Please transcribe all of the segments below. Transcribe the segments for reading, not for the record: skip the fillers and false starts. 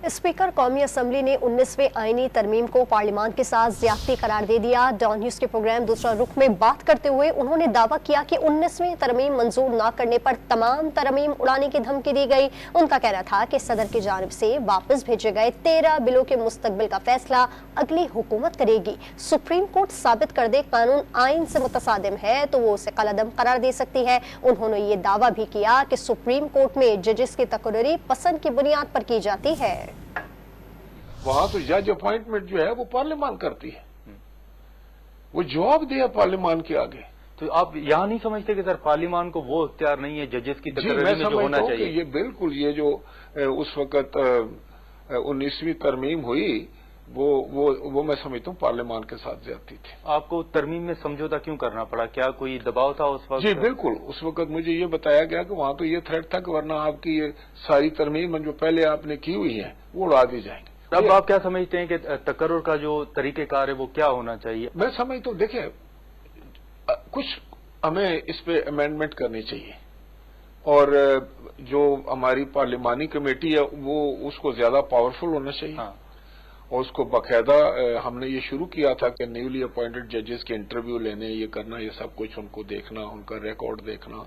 Speaker कौमी assembly ने 19वें आईनी तरमीम को पार्लियामान के साथ ज्यादती करार दे दिया। डॉन न्यूज के प्रोग्राम दूसरा रुख में बात करते हुए उन्होंने दावा किया कि 19वीं तरमीम मंजूर न करने पर तमाम तरमीम उड़ाने की धमकी दी गई। उनका कहना था कि सदर की जानिब से वापस भेजे गए 13 बिलों के मुस्तकबिल का फैसला अगली हुकूमत करेगी। सुप्रीम कोर्ट साबित कर दे कानून आइन से मुतसादिम है तो वो उसे कलअदम करार दे सकती है। उन्होंने ये दावा भी किया कि सुप्रीम कोर्ट में जजेस की तकर्री पसंद की बुनियाद पर की जाती है। वहां तो जज अपॉइंटमेंट जो है वो पार्लियामान करती है, वो जवाब दिया पार्लियामान के आगे। तो आप यहाँ नहीं समझते कि सर पार्लियामान को वो इख्तियार नहीं है जजेस की तकरीर में जो होना चाहिए? ये बिल्कुल, ये जो उस वक्त 19वीं तरमीम हुई वो मैं समझता हूँ पार्लियामान के साथ ज्यादती थी। आपको तरमीम में समझौता क्यों करना पड़ा? क्या कोई दबाव था उस वक्त? जी बिल्कुल, उस वक्त मुझे ये बताया गया कि वहां तो ये थ्रेट था कि वरना आपकी ये सारी तरमीम जो पहले आपने की हुई है वो उड़ा दी जाएंगे। अब आप क्या समझते हैं कि तकर्रुर का जो तरीकेकार है वो क्या होना चाहिए? मैं समझता हूँ, देखिए कुछ हमें इस पे अमेंडमेंट करनी चाहिए और जो हमारी पार्लियामानी कमेटी है वो उसको ज्यादा पावरफुल होना चाहिए। हाँ। और उसको बाकायदा हमने ये शुरू किया था कि न्यूली अपॉइंटेड जजेस के इंटरव्यू लेने, ये करना, ये सब कुछ उनको देखना, उनका रिकॉर्ड देखना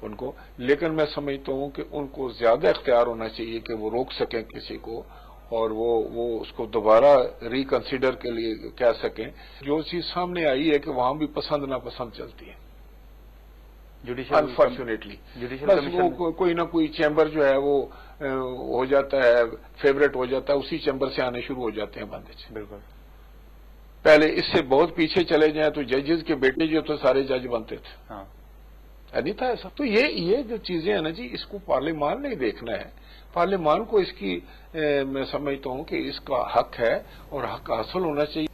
उनको। लेकिन मैं समझता हूँ कि उनको ज्यादा इख्तियार होना चाहिए कि वो रोक सकें किसी को और वो उसको दोबारा रिकंसिडर के लिए कह सकें। जो चीज सामने आई है कि वहां भी पसंद नापसंद चलती है अनफॉर्चुनेटली। बस वो कोई ना कोई चैम्बर जो है वो हो जाता है, फेवरेट हो जाता है, उसी चैम्बर से आने शुरू हो जाते हैं बंदे। बिल्कुल। पहले इससे बहुत पीछे चले जाएं तो जजेस के बेटे जो तो सारे जज बनते थे। हाँ। नहीं था ऐसा। तो ये जो चीजें हैं ना जी, इसको पार्लियामान ने देखना है। पार्लियामान को इसकी मैं समझता हूं कि इसका हक है और हक हासिल होना चाहिए।